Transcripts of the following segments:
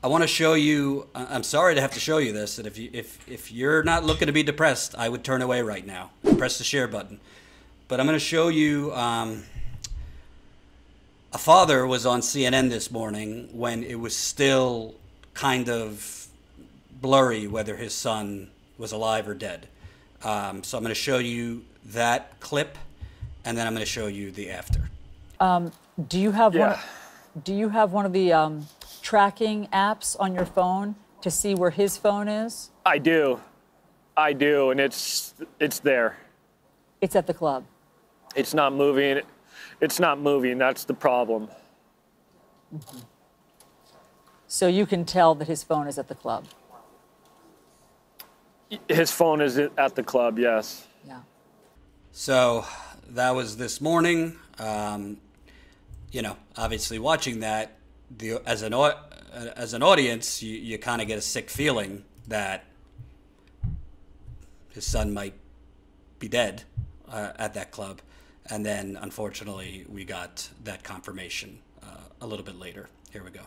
I want to show you. I'm sorry to have to show you this. That if you're not looking to be depressed, I would turn away right now. Press the share button. But I'm going to show you. A father was on CNN this morning when it was still kind of blurry whether his son was alive or dead. So I'm going to show you that clip, and then I'm going to show you the after. Do you have Yeah. do you have one of the tracking apps on your phone to see where his phone is? I do, and it's there. It's at the club. It's not moving. It's not moving. That's the problem. So you can tell that his phone is at the club. His phone is at the club. Yes. Yeah. So that was this morning. Obviously watching that, as an audience, you kind of get a sick feeling that his son might be dead at that club. And then, unfortunately, we got that confirmation a little bit later. Here we go.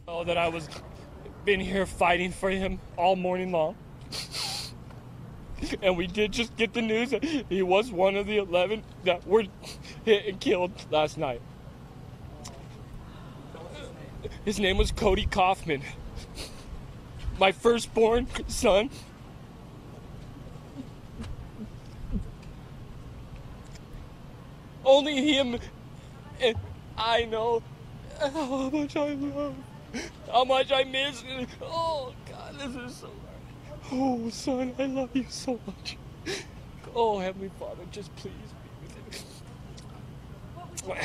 Oh, that I was been here fighting for him all morning long. And we did just get the news that he was one of the 11 that were hit and killed last night. His name was Cody Kaufman. My firstborn son. Only him and I know how much I love, how much I miss. Oh, God, this is so hard. Oh, son, I love you so much. Oh, Heavenly Father, just please be with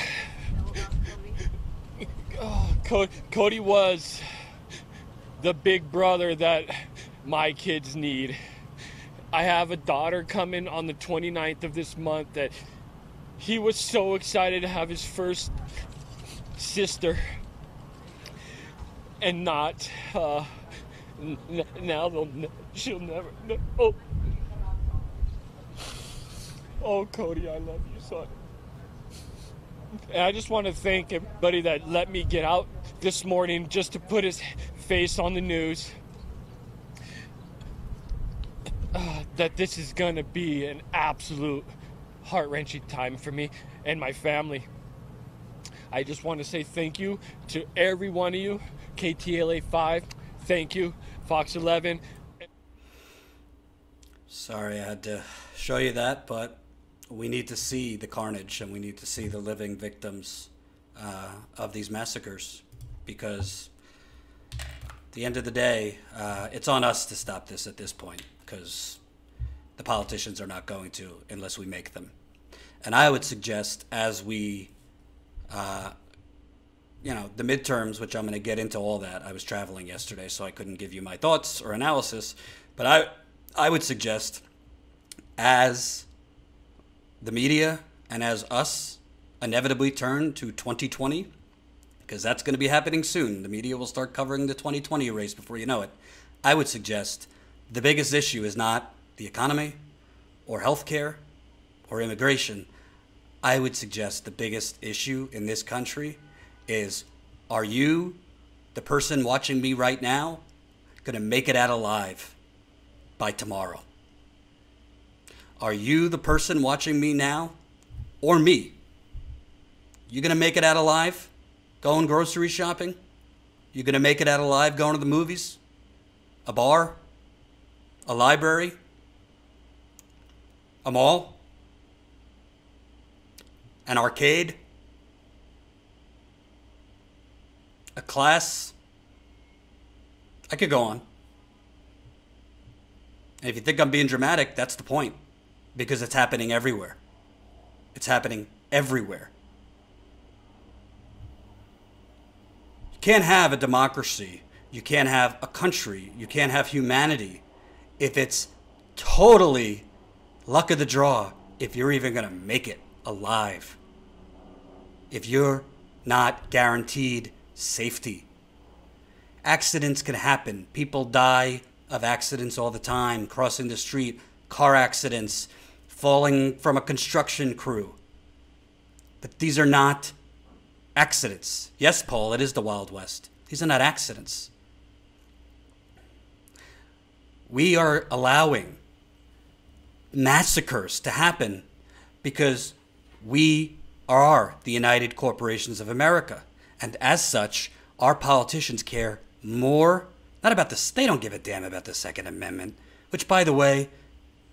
him. Oh, Cody was the big brother that my kids need. I have a daughter coming on the 29th of this month that he was so excited to have his first sister, and not now she'll never. Oh, Cody, I love you, son. And I just want to thank everybody that let me get out this morning just to put his face on the news. That this is gonna be an absolute heart-wrenching time for me and my family. I just want to say thank you to every one of you. KTLA 5, thank you. Fox 11. Sorry I had to show you that, but we need to see the carnage and we need to see the living victims of these massacres, because at the end of the day, it's on us to stop this at this point, because the politicians are not going to unless we make them. And I would suggest, as we, the midterms, which I'm going to get into all that. I was traveling yesterday, so I couldn't give you my thoughts or analysis. But I would suggest, as the media and as us inevitably turn to 2020, because that's going to be happening soon. The media will start covering the 2020 race before you know it. I would suggest the biggest issue is not the economy or healthcare or immigration. I would suggest the biggest issue in this country is, are you, the person watching me right now, going to make it out alive by tomorrow? Are you, the person watching me now, or me? You going to make it out alive going grocery shopping? You going to make it out alive going to the movies? A bar? A library? A mall? An arcade? A class? I could go on. And if you think I'm being dramatic, that's the point. Because it's happening everywhere. It's happening everywhere. You can't have a democracy. You can't have a country. You can't have humanity if it's totally luck of the draw, if you're even going to make it alive. If you're not guaranteed safety. Accidents can happen. People die of accidents all the time, crossing the street, car accidents, falling from a construction crew. But these are not accidents. Yes, Paul, it is the Wild West. These are not accidents. We are allowing massacres to happen because we are the United Corporations of America. And as such, our politicians care more, not about this, they don't give a damn about the Second Amendment, which, by the way,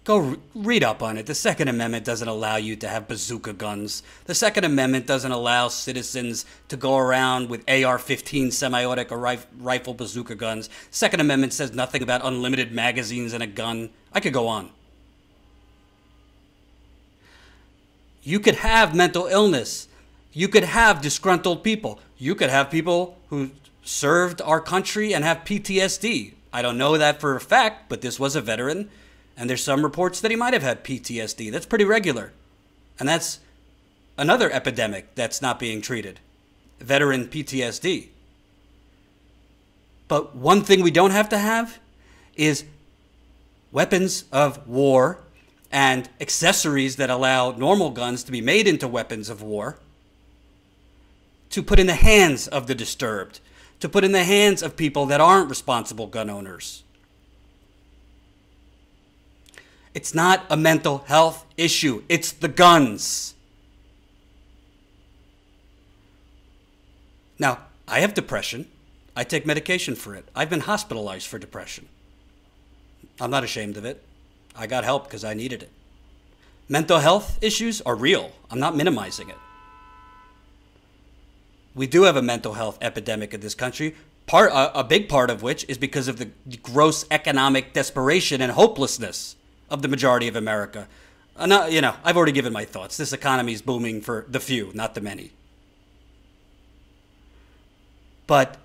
go read up on it. The Second Amendment doesn't allow you to have bazooka guns. The Second Amendment doesn't allow citizens to go around with AR-15 semi-automatic or rifle bazooka guns. The Second Amendment says nothing about unlimited magazines and a gun. I could go on. You could have mental illness. You could have disgruntled people. You could have people who served our country and have PTSD. I don't know that for a fact, but this was a veteran. And there's some reports that he might have had PTSD. That's pretty regular. And that's another epidemic that's not being treated. Veteran PTSD. But one thing we don't have to have is weapons of war and accessories that allow normal guns to be made into weapons of war to put in the hands of the disturbed, to put in the hands of people that aren't responsible gun owners. It's not a mental health issue. It's the guns. Now, I have depression. I take medication for it. I've been hospitalized for depression. I'm not ashamed of it. I got help because I needed it. Mental health issues are real. I'm not minimizing it. We do have a mental health epidemic in this country, a big part of which is because of the gross economic desperation and hopelessness of the majority of America. I've already given my thoughts. This economy is booming for the few, not the many. But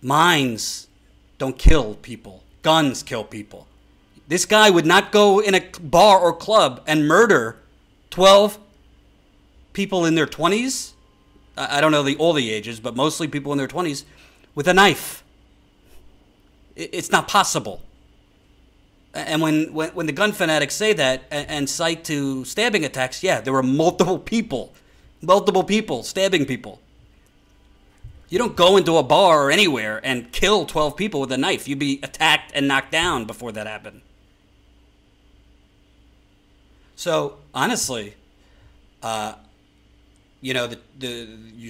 mines don't kill people. Guns kill people. This guy would not go in a bar or club and murder 12 people in their 20s. I don't know all the ages, but mostly people in their 20s with a knife. It's not possible. And when the gun fanatics say that and cite to stabbing attacks, yeah, there were multiple people stabbing people. You don't go into a bar or anywhere and kill 12 people with a knife. You'd be attacked and knocked down before that happened. So, honestly, you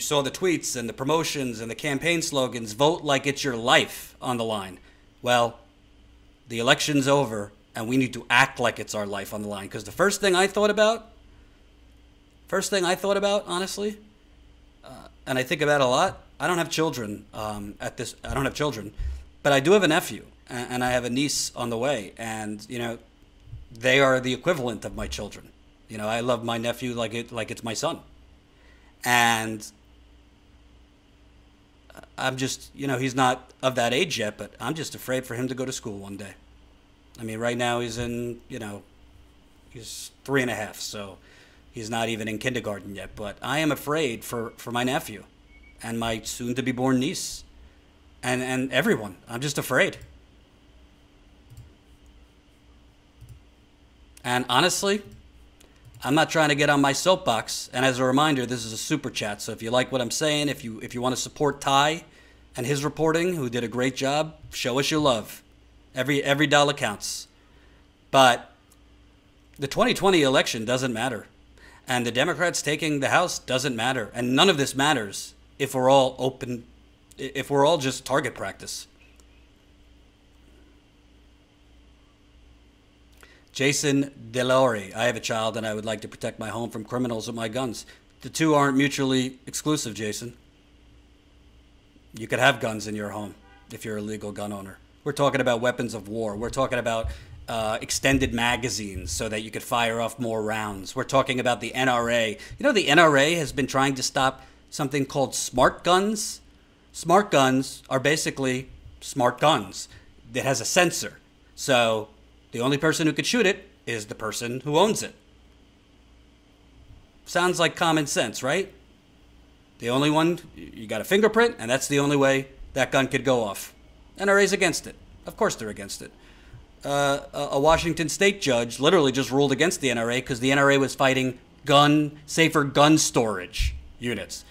saw the tweets and the promotions and the campaign slogans, vote like it's your life on the line. Well, the election's over, and we need to act like it's our life on the line. Because the first thing I thought about, honestly, and I think about a lot, I don't have children I don't have children, but I do have a nephew, and I have a niece on the way. And, they are the equivalent of my children. I love my nephew like it's my son. And I'm just, he's not of that age yet, but I'm just afraid for him to go to school one day. I mean, right now he's in, he's 3.5, so he's not even in kindergarten yet. But I am afraid for my nephew and my soon-to-be-born niece and everyone. I'm just afraid. And honestly, I'm not trying to get on my soapbox. And as a reminder, this is a super chat. So if you like what I'm saying, if you want to support Ty and his reporting, who did a great job, show us your love. Every dollar counts. But the 2020 election doesn't matter. And the Democrats taking the House doesn't matter. And none of this matters if we're all just target practice. Jason Delore, I have a child and I would like to protect my home from criminals with my guns. The two aren't mutually exclusive, Jason. You could have guns in your home if you're a legal gun owner. We're talking about weapons of war. We're talking about extended magazines so that you could fire off more rounds. We're talking about the NRA. The NRA has been trying to stop something called smart guns. Smart guns are basically smart guns that has a sensor. So the only person who could shoot it is the person who owns it. Sounds like common sense, right? The only one, you got a fingerprint, and that's the only way that gun could go off. NRA's against it. Of course they're against it. a Washington state judge literally just ruled against the NRA because the NRA was fighting safer gun storage units.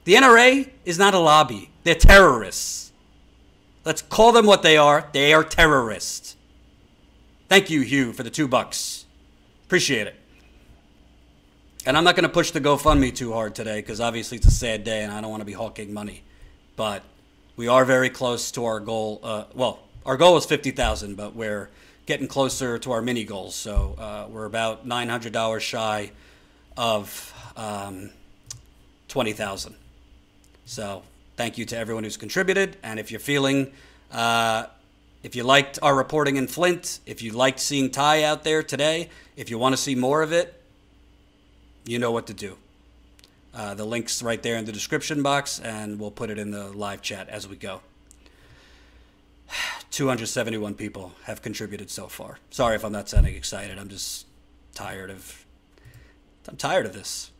The NRA is not a lobby. They're terrorists. Let's call them what they are. They are terrorists. Thank you, Hugh, for the $2. Appreciate it. And I'm not going to push the GoFundMe too hard today because obviously it's a sad day and I don't want to be hawking money. But we are very close to our goal. Well, our goal is $50,000, but we're getting closer to our mini goals. So we're about $900 shy of $20,000. So thank you to everyone who's contributed. And if you're feeling, if you liked our reporting in Flint, if you liked seeing Ty out there today, if you want to see more of it, you know what to do. The link's right there in the description box, and we'll put it in the live chat as we go. 271 people have contributed so far. Sorry if I'm not sounding excited. I'm just tired of this.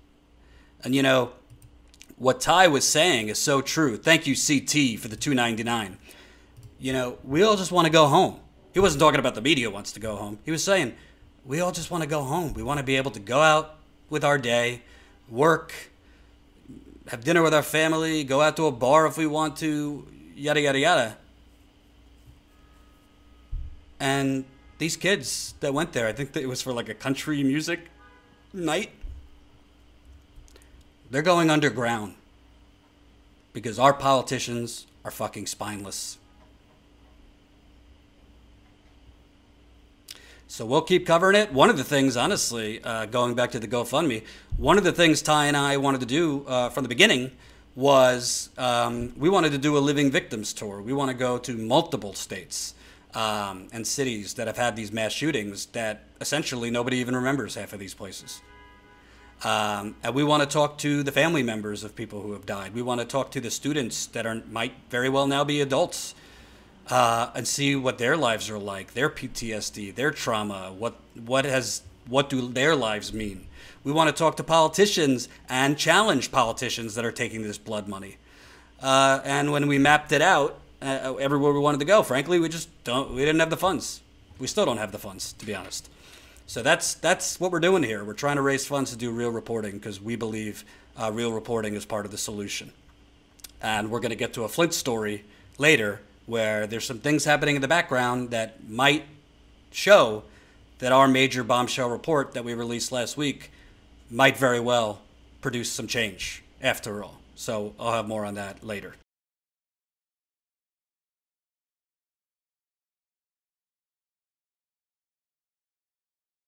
And you know, what Ty was saying is so true. Thank you, CT, for the $2.99. You know, we all just want to go home. He wasn't talking about the media wants to go home. He was saying, we all just want to go home. We want to be able to go out with our day, work, have dinner with our family, go out to a bar if we want to, yada, yada, yada. And these kids that went there, I think that it was for like a country music night, they're going underground because our politicians are fucking spineless. So we'll keep covering it. One of the things, honestly, going back to the GoFundMe, one of the things Ty and I wanted to do from the beginning was we wanted to do a Living Victims tour. We want to go to multiple states and cities that have had these mass shootings that essentially nobody even remembers half of these places. And we want to talk to the family members of people who have died. We want to talk to the students that might very well now be adults. And see what their lives are like, their PTSD, their trauma, what do their lives mean. We want to talk to politicians and challenge politicians that are taking this blood money. And when we mapped it out, everywhere we wanted to go, frankly, we didn't have the funds. We still don't have the funds, to be honest. So that's what we're doing here. We're trying to raise funds to do real reporting because we believe real reporting is part of the solution. And we're going to get to a Flint story later where there's some things happening in the background that might show that our major bombshell report that we released last week might very well produce some change after all. So I'll have more on that later.